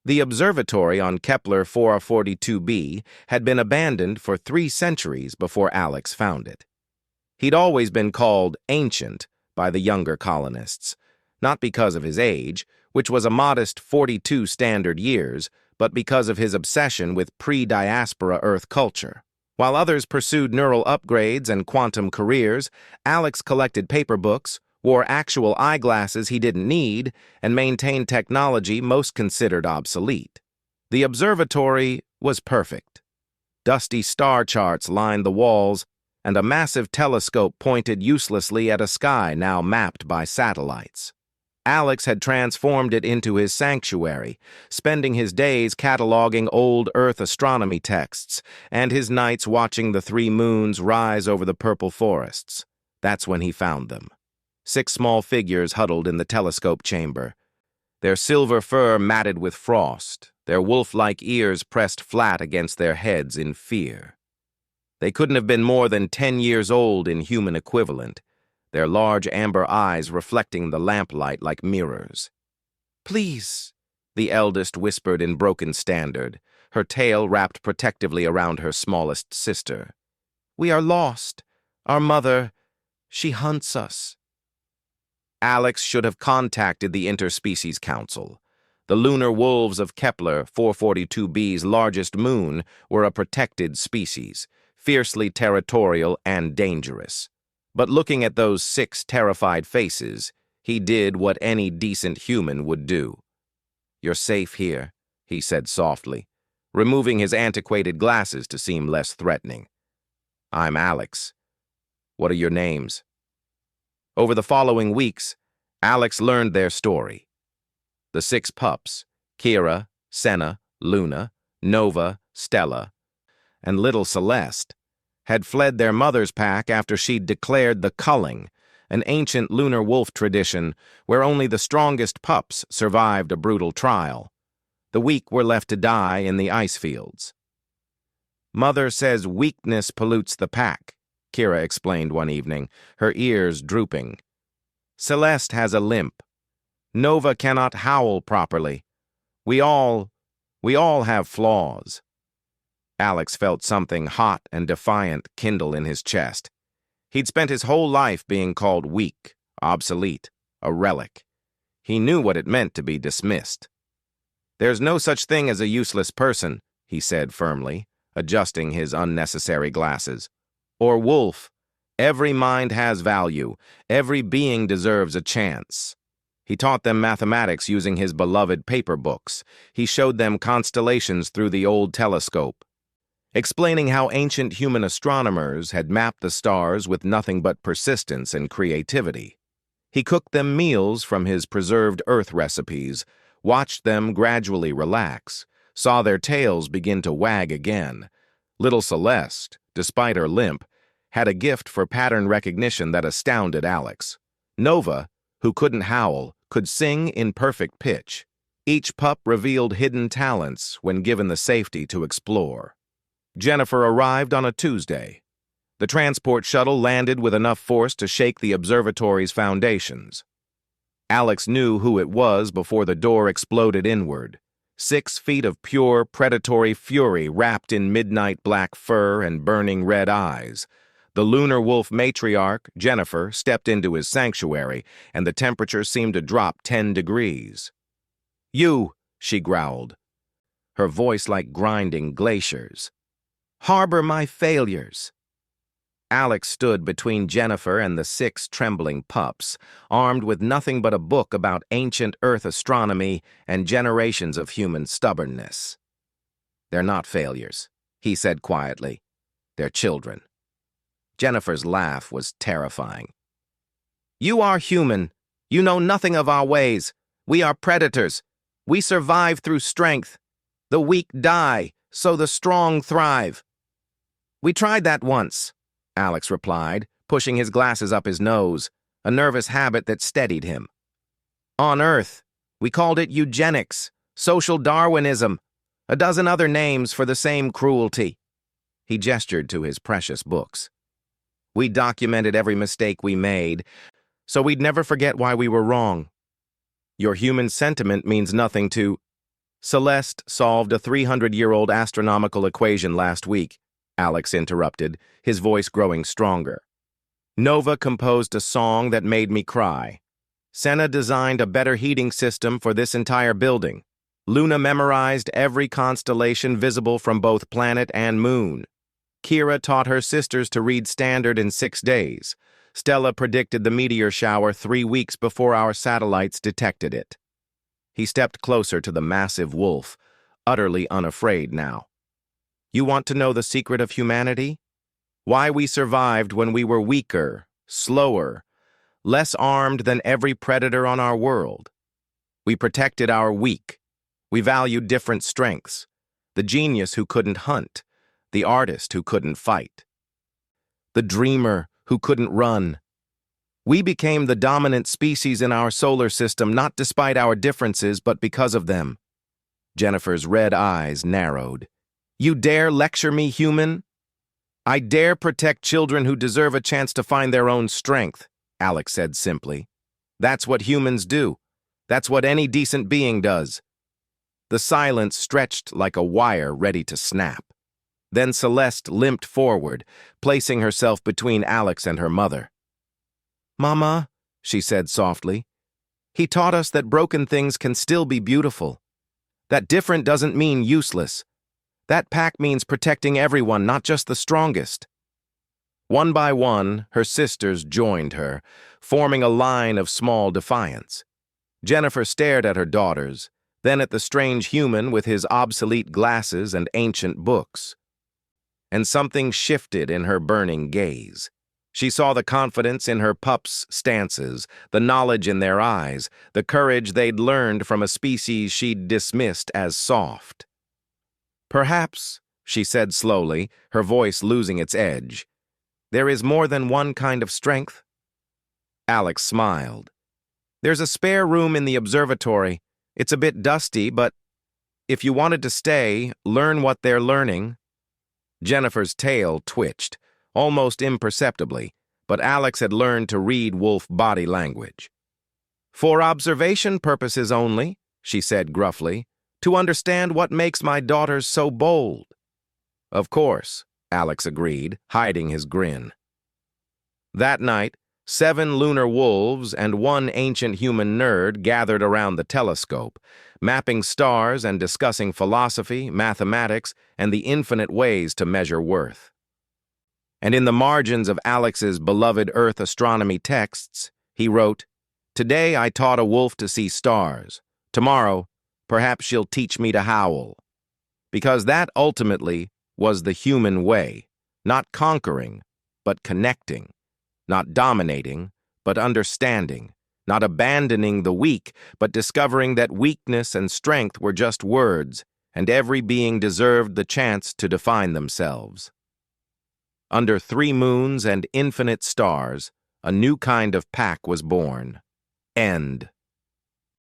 The observatory on Kepler 442b had been abandoned for 3 centuries before Alex found it. He'd always been called ancient by the younger colonists, not because of his age, which was a modest 42 standard years, but because of his obsession with pre-diaspora Earth culture. While others pursued neural upgrades and quantum careers, Alex collected paper books, wore actual eyeglasses he didn't need, and maintained technology most considered obsolete. The observatory was perfect. Dusty star charts lined the walls, and a massive telescope pointed uselessly at a sky now mapped by satellites. Alex had transformed it into his sanctuary, spending his days cataloging old Earth astronomy texts, and his nights watching the 3 moons rise over the purple forests. That's when he found them. 6 small figures huddled in the telescope chamber, their silver fur matted with frost, their wolf-like ears pressed flat against their heads in fear. They couldn't have been more than 10 years old in human equivalent, their large amber eyes reflecting the lamplight like mirrors. "Please," the eldest whispered in broken standard, her tail wrapped protectively around her smallest sister. "We are lost. Our mother, she hunts us." Alex should have contacted the Interspecies Council. The lunar wolves of Kepler 442b's largest moon were a protected species, fiercely territorial and dangerous. But looking at those 6 terrified faces, he did what any decent human would do. "You're safe here," he said softly, removing his antiquated glasses to seem less threatening. "I'm Alex. What are your names?" Over the following weeks, Alex learned their story. The 6 pups, Kira, Senna, Luna, Nova, Stella, and little Celeste, had fled their mother's pack after she'd declared the culling, an ancient lunar wolf tradition where only the strongest pups survived a brutal trial. The weak were left to die in the ice fields. "Mother says weakness pollutes the pack," Kira explained one evening, her ears drooping. "Celeste has a limp. Nova cannot howl properly. We all have flaws." Alex felt something hot and defiant kindle in his chest. He'd spent his whole life being called weak, obsolete, a relic. He knew what it meant to be dismissed. "There's no such thing as a useless person," he said firmly, adjusting his unnecessary glasses. "Or wolf. Every mind has value. Every being deserves a chance." He taught them mathematics using his beloved paper books. He showed them constellations through the old telescope, explaining how ancient human astronomers had mapped the stars with nothing but persistence and creativity. He cooked them meals from his preserved Earth recipes, watched them gradually relax, saw their tails begin to wag again. Little Celeste, despite her limp, had a gift for pattern recognition that astounded Alex. Nova, who couldn't howl, could sing in perfect pitch. Each pup revealed hidden talents when given the safety to explore. Jennifer arrived on a Tuesday. The transport shuttle landed with enough force to shake the observatory's foundations. Alex knew who it was before the door exploded inward. 6 feet of pure, predatory fury wrapped in midnight black fur and burning red eyes. The lunar wolf matriarch, Jennifer, stepped into his sanctuary, and the temperature seemed to drop 10 degrees. "You," she growled, her voice like grinding glaciers. "Harbor my failures." Alex stood between Jennifer and the 6 trembling pups, armed with nothing but a book about ancient Earth astronomy and generations of human stubbornness. "They're not failures," he said quietly. "They're children." Jennifer's laugh was terrifying. "You are human. You know nothing of our ways. We are predators. We survive through strength. The weak die, so the strong thrive." "We tried that once," Alex replied, pushing his glasses up his nose, a nervous habit that steadied him. "On Earth, we called it eugenics, social Darwinism, a dozen other names for the same cruelty." He gestured to his precious books. "We documented every mistake we made, so we'd never forget why we were wrong. Your human sentiment means nothing to..." Celeste solved a 300-year-old astronomical equation last week, Alex interrupted, his voice growing stronger. Nova composed a song that made me cry. Senna designed a better heating system for this entire building. Luna memorized every constellation visible from both planet and moon. Kira taught her sisters to read standard in 6 days. Stella predicted the meteor shower 3 weeks before our satellites detected it. He stepped closer to the massive wolf, utterly unafraid now. You want to know the secret of humanity? Why we survived when we were weaker, slower, less armed than every predator on our world. We protected our weak. We valued different strengths. The genius who couldn't hunt, the artist who couldn't fight, the dreamer who couldn't run. We became the dominant species in our solar system not despite our differences but because of them. Jennifer's red eyes narrowed. You dare lecture me, human? I dare protect children who deserve a chance to find their own strength, Alex said simply. That's what humans do. That's what any decent being does. The silence stretched like a wire ready to snap. Then Celeste limped forward, placing herself between Alex and her mother. Mama, she said softly, he taught us that broken things can still be beautiful. That different doesn't mean useless. That pack means protecting everyone, not just the strongest. One by one, her sisters joined her, forming a line of small defiance. Jennifer stared at her daughters, then at the strange human with his obsolete glasses and ancient books. And something shifted in her burning gaze. She saw the confidence in her pups' stances, the knowledge in their eyes, the courage they'd learned from a species she'd dismissed as soft. Perhaps, she said slowly, her voice losing its edge, there is more than one kind of strength. Alex smiled. There's a spare room in the observatory. It's a bit dusty, but if you wanted to stay, learn what they're learning. Jennifer's tail twitched, almost imperceptibly, but Alex had learned to read wolf body language. For observation purposes only, she said gruffly, to understand what makes my daughters so bold. Of course, Alex agreed, hiding his grin. That night, 7 lunar wolves and 1 ancient human nerd gathered around the telescope, mapping stars and discussing philosophy, mathematics, and the infinite ways to measure worth. And in the margins of Alex's beloved Earth astronomy texts, he wrote, Today I taught a wolf to see stars. Tomorrow, perhaps she'll teach me to howl. Because that ultimately was the human way, not conquering, but connecting. Not dominating, but understanding, not abandoning the weak, but discovering that weakness and strength were just words, and every being deserved the chance to define themselves. Under 3 moons and infinite stars, a new kind of pack was born. End.